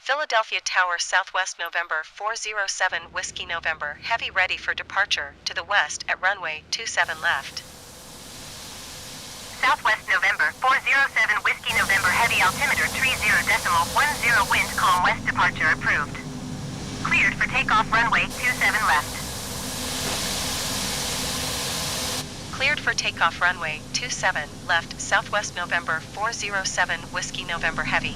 Philadelphia Tower Southwest November 407 Whiskey November Heavy ready for departure to the west at runway 27 left. Southwest November 407 Whiskey November Heavy altimeter 30.10 wind calm west departure approved. Cleared for takeoff runway 27 left. Cleared for takeoff runway 27 left Southwest November 407 Whiskey November Heavy.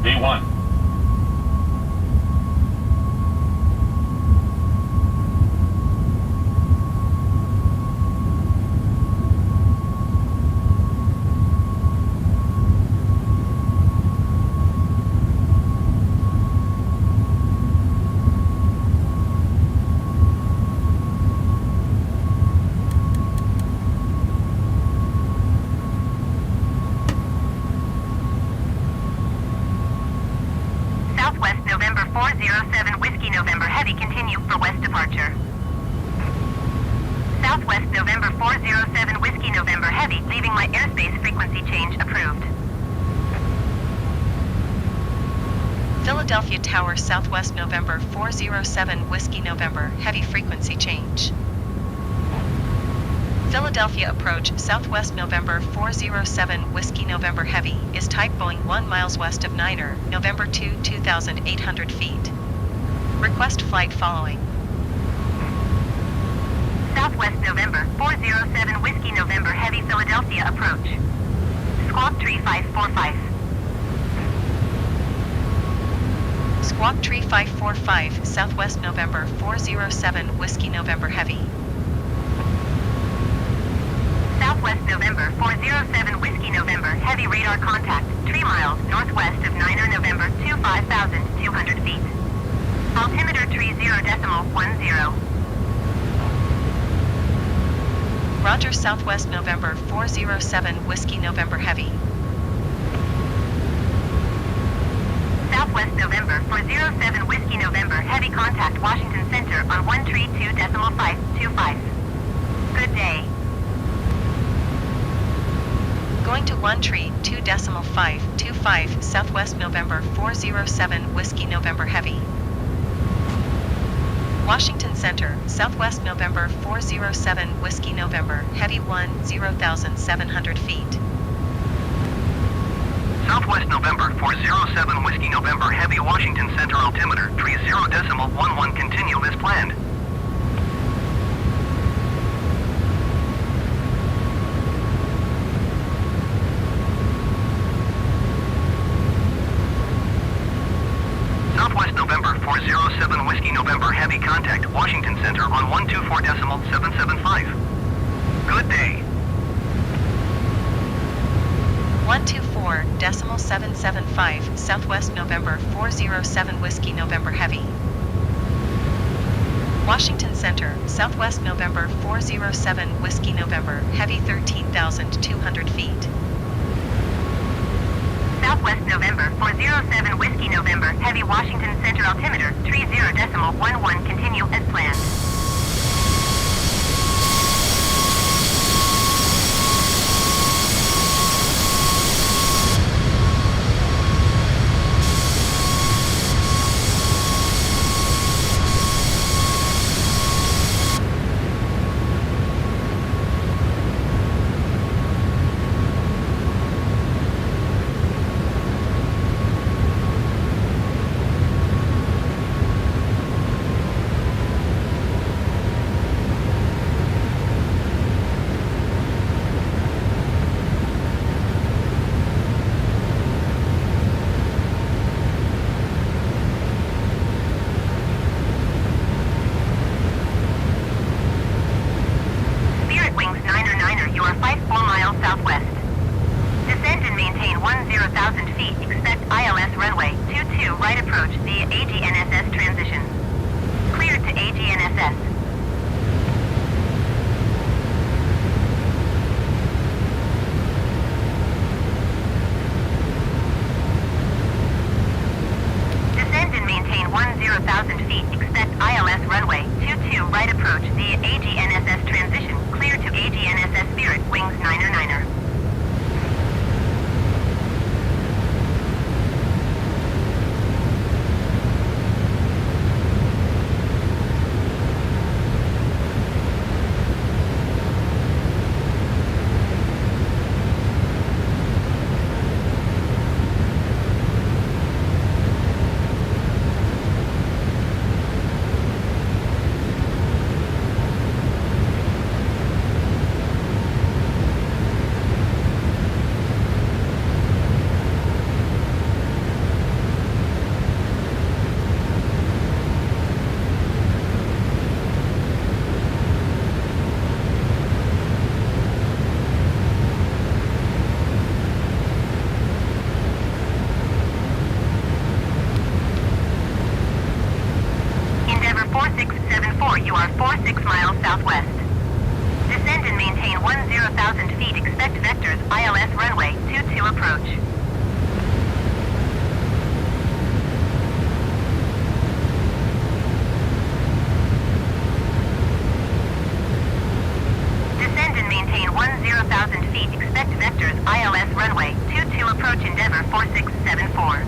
V1. Southwest November 407 Whiskey November Heavy continue for west departure. Southwest November 407 Whiskey November Heavy leaving my airspace frequency change approved. Philadelphia Tower Southwest November 407 Whiskey November Heavy frequency change. Philadelphia approach Southwest November 407 Whiskey November Heavy is type Boeing 1 miles west of Niner, November 2, 2,800 feet. Request flight following. Southwest November 407 Whiskey November Heavy Philadelphia approach. Squawk 3545. Squawk 3545 Southwest November 407 Whiskey November Heavy. Southwest November 407 407 Whiskey November, heavy radar contact, 3 miles northwest of 9er November, 5,200 feet. Altimeter 30.10. Roger, Southwest November 407 Whiskey November Heavy. Southwest November 407 Whiskey November, heavy contact Washington Center on 132.525. Good day. Going to 132.525 Southwest November 407 Whiskey November Heavy. Washington Center, Southwest November 407 Whiskey November Heavy 10,700 feet. Southwest November 407 Whiskey November Heavy, Washington Center, altimeter 30.11, continue as planned. Southwest November 407 Whiskey November Heavy, contact Washington Center on 124.775. Good day. 124.775 Southwest November 407 Whiskey November Heavy. Washington Center, Southwest November 407 Whiskey November Heavy 13,200 feet. Southwest November 407 Whiskey November, heavy Washington Center, altimeter 30.11, continue as planned. Southwest. Descend and maintain 10,000 feet. Expect ILS runway 22 right approach via AGNSS transition. Cleared to AGNSS. Descend and maintain 10,000 feet. Expect ILS runway 22 right approach via AGNSS transition. Clear to AGNSS Spirit Wings 9er. You are 46 miles southwest. Descend and maintain 10,000 feet. Expect vectors ILS runway 22 approach. Descend and maintain 10,000 feet. Expect vectors ILS runway 22 approach. Endeavor 4674.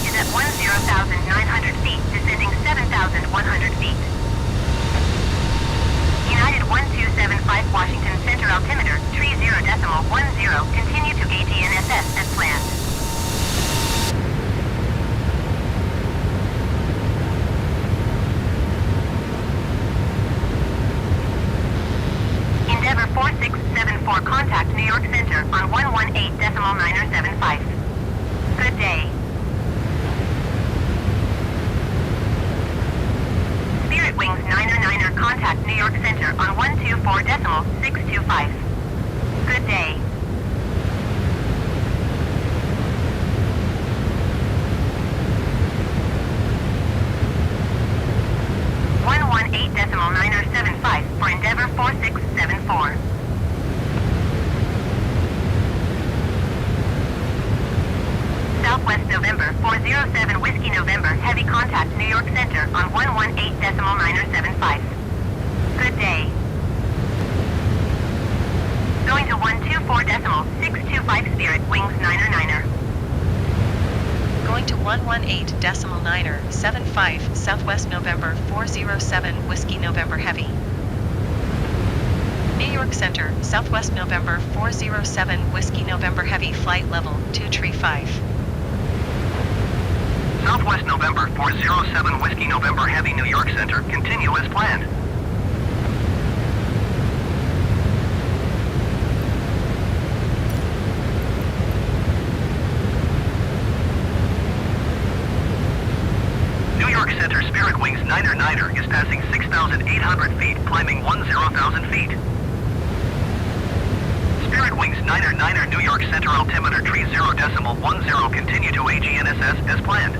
Is at 10,900 feet, descending 7,100 feet. contact New York Center on 118.975. Good day. Spirit Wings 9er contact New York Center on 124.625. Good day. For Endeavor 4674. Southwest November 407 Whiskey November Heavy contact New York Center on 118.975. Good day. Going to 124.625 Spirit Wings 9er. Going to 118.975 Southwest November 407 Whiskey November Heavy. New York Center, Southwest November 407 Whiskey November Heavy flight level 235. Southwest November 407 Whiskey November Heavy New York Center, continue as planned. New York Center Spirit Wings 9er is passing 6,800 feet, climbing 10,000 feet. Spirit Wings 9er New York Center altimeter 30.10, continue to AGNSS as planned.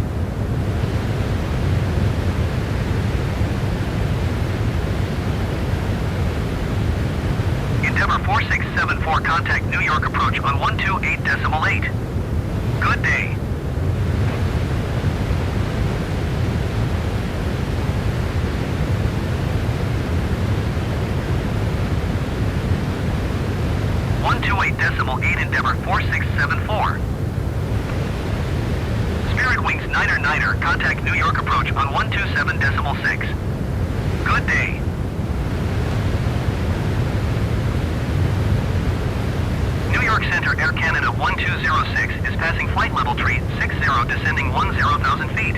Endeavor 4674 contact New York approach on 128.8. Good day. Endeavor 4674. Spirit Wings 9er contact New York approach on 127.6. Good day. New York Center Air Canada 1206 is passing flight level tree 60, descending 10,000 feet.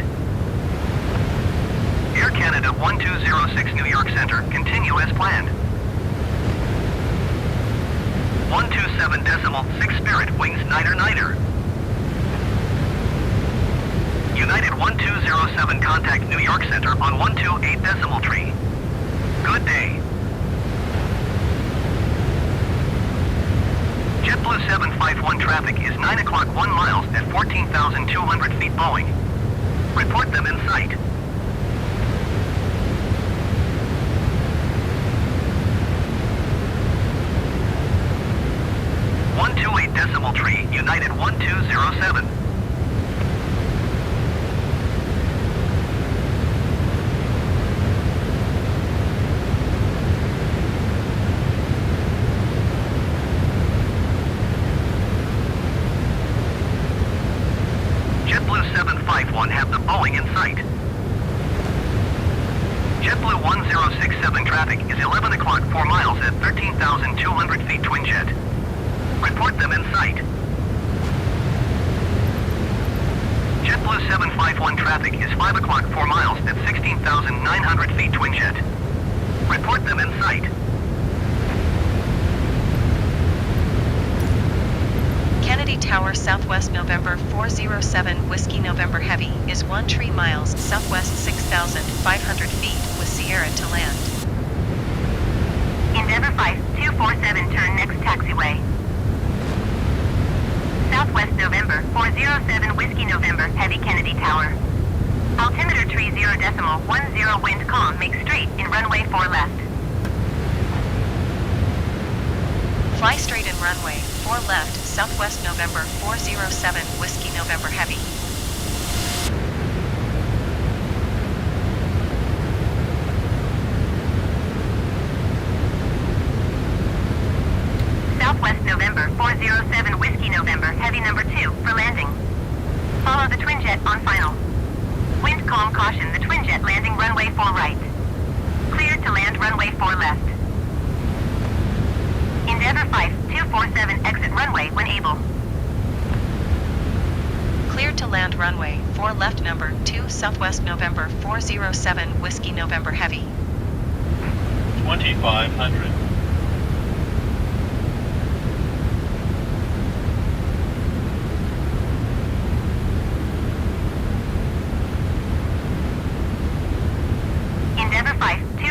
Air Canada 1206 New York Center, continue as planned. 127.6 Spirit Wings 9er. United 1207 contact New York Center on 128.3. Good day. JetBlue 751 traffic is 9 o'clock 1 miles at 14,200 feet Boeing. Report them in sight. United 1207. JetBlue 751 have the Boeing in sight. JetBlue 1067 traffic is 11 o'clock 4 miles at 13,200 feet twin jet. Report them in sight. JetBlue 751 traffic is 5 o'clock 4 miles at 16,900 feet twin jet. Report them in sight. Kennedy Tower Southwest November 407 Whiskey November Heavy is 13 miles southwest 6,500 feet with Sierra to land. Endeavor 5247 turn next taxiway. Southwest November 407 Whiskey November Heavy Kennedy Tower. Altimeter 30.10 wind calm, make straight in runway 4 left. Fly straight in runway 4 left Southwest November 407 Whiskey November Heavy. Southwest November 407 Whiskey November Heavy number 2 for landing. Follow the twin jet on final. Wind calm caution, the twin jet landing runway 4 right. Cleared to land runway 4 left. Endeavor 5247 exit runway when able. Cleared to land runway 4 left number 2 Southwest November 407 Whiskey November Heavy. 2500.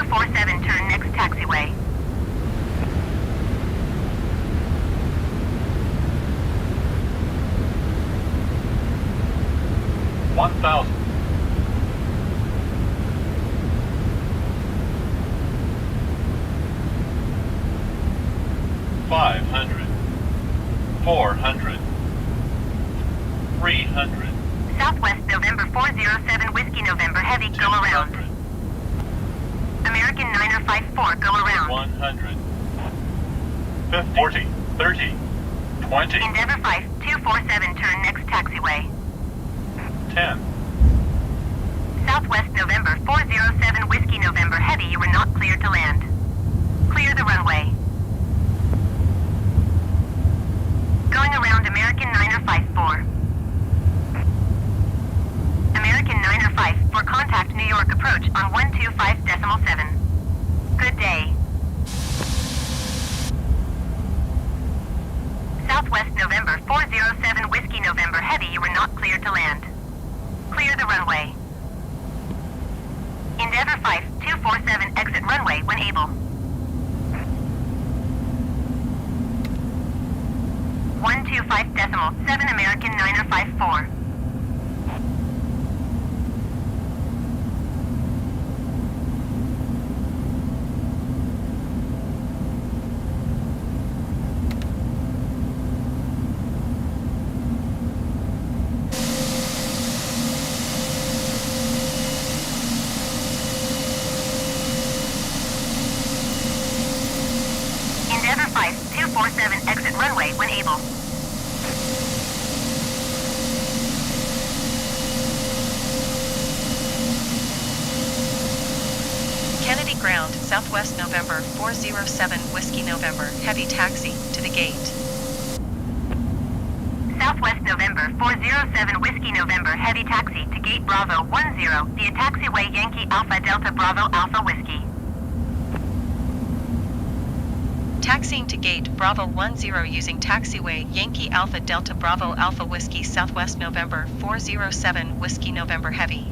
247, turn next taxiway. $1,000. 500. 400. 300. Southwest November 407 Whiskey November Heavy, go around. 200. American 954, go around. 100. 50. 40. 30. 20. Endeavor 5, 247, turn next taxiway. 10. Southwest November 407 Whiskey November Heavy, you are not cleared to land. Clear the runway. Going around American 954. American 954, contact New York approach on 125.7. Good day. Southwest November 407 Whiskey November Heavy, you are not cleared to land. Clear the runway. Endeavor 5, 247, exit runway when able. 125.7 American 954. Endeavor 5, 247, exit runway when able. Kennedy Ground, Southwest November 407 Whiskey November, heavy taxi to the gate. Southwest November 407 Whiskey November heavy taxi to gate Bravo 10 via taxiway Yankee Alpha Delta Bravo Alpha Whiskey. Taxiing to gate Bravo 10 using taxiway Yankee Alpha Delta Bravo Alpha Whiskey, Southwest November 407 Whiskey November heavy.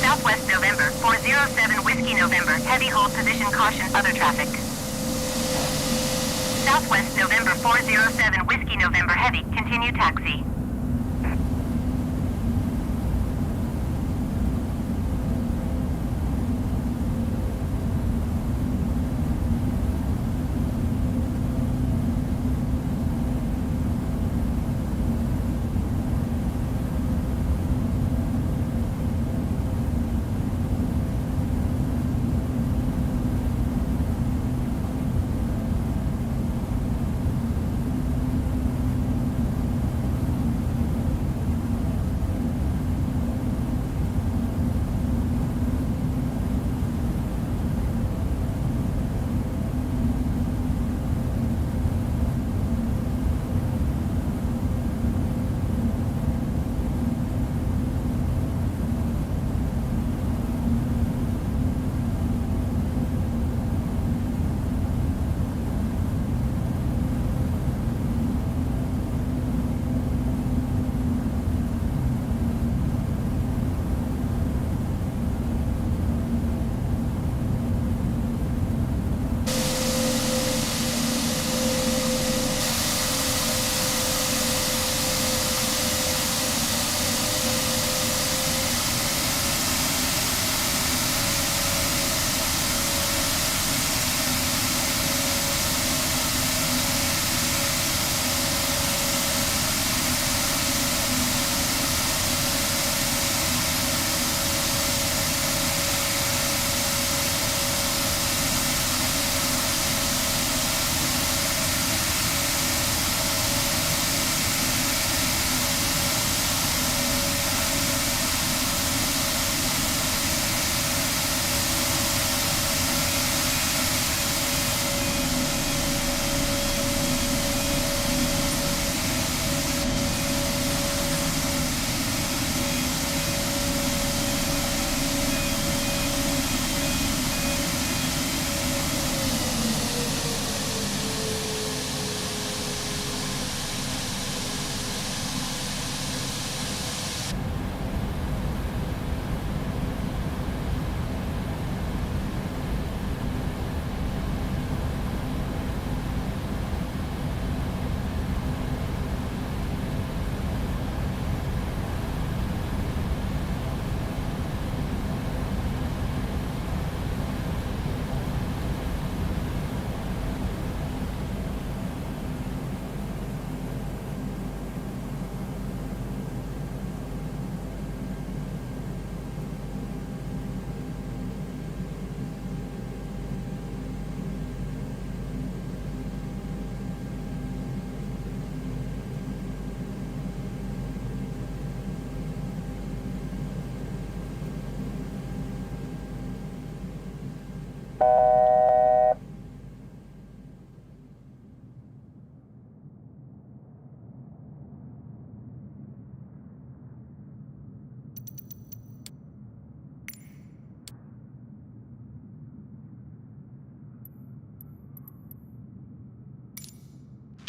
Southwest November 407 Whiskey November heavy hold position caution other traffic. Southwest November 407 Whiskey November heavy continue taxi.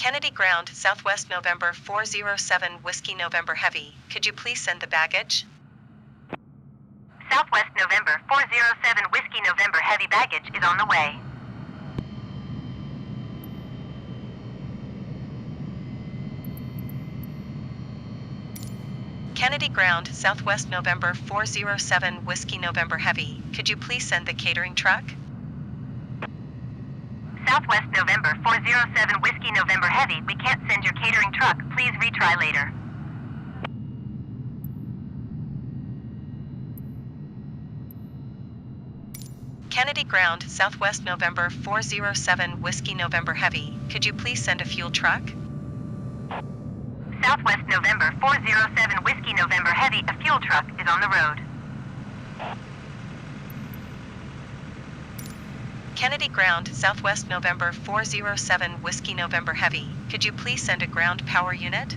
Kennedy Ground, Southwest November 407 Whiskey November Heavy. Could you please send the baggage? Southwest November 407 Whiskey November Heavy baggage is on the way. Kennedy Ground, Southwest November 407 Whiskey November Heavy. Could you please send the catering truck? Southwest November 407 Whiskey November Heavy, we can't send your catering truck. Please retry later. Kennedy Ground, Southwest November 407 Whiskey November Heavy. Could you please send a fuel truck? Southwest November 407 Whiskey November Heavy, a fuel truck is on the road. Kennedy Ground, Southwest November 407 Whiskey November Heavy. Could you please send a ground power unit?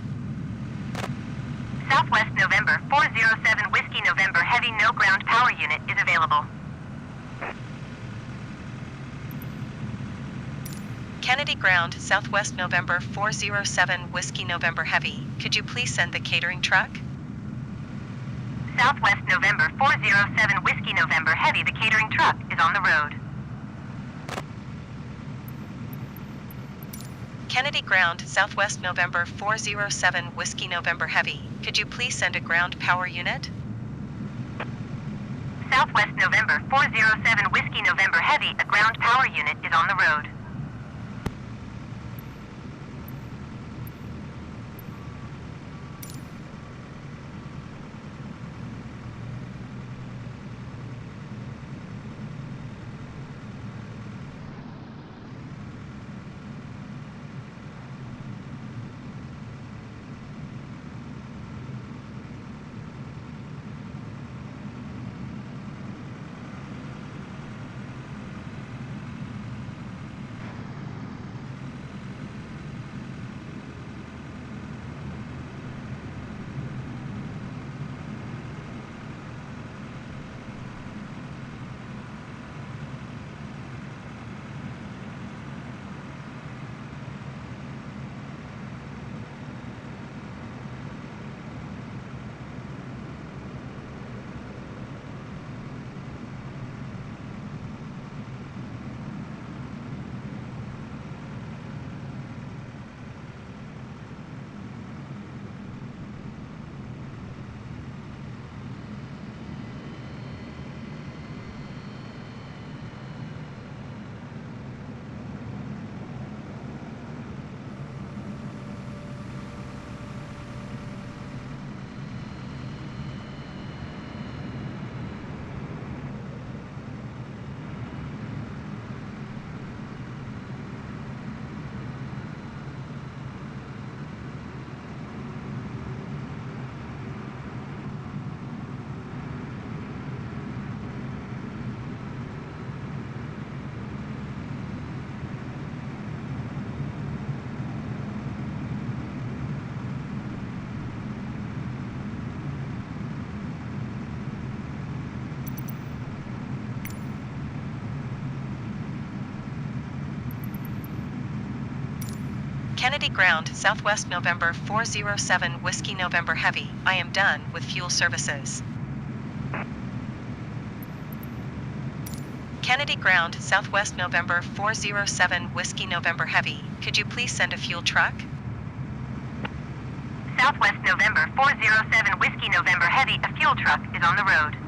Southwest November 407 Whiskey November Heavy, no ground power unit is available. Kennedy Ground, Southwest November 407 Whiskey November Heavy. Could you please send the catering truck? Southwest November 407 Whiskey November Heavy, the catering truck is on the road. Kennedy Ground, Southwest November 407 Whiskey November Heavy. Could you please send a ground power unit? Southwest November 407 Whiskey November Heavy, a ground power unit is on the road. Kennedy Ground, Southwest November 407 Whiskey November Heavy. I am done with fuel services. Kennedy Ground, Southwest November 407 Whiskey November Heavy. Could you please send a fuel truck? Southwest November 407 Whiskey November Heavy, a fuel truck is on the road.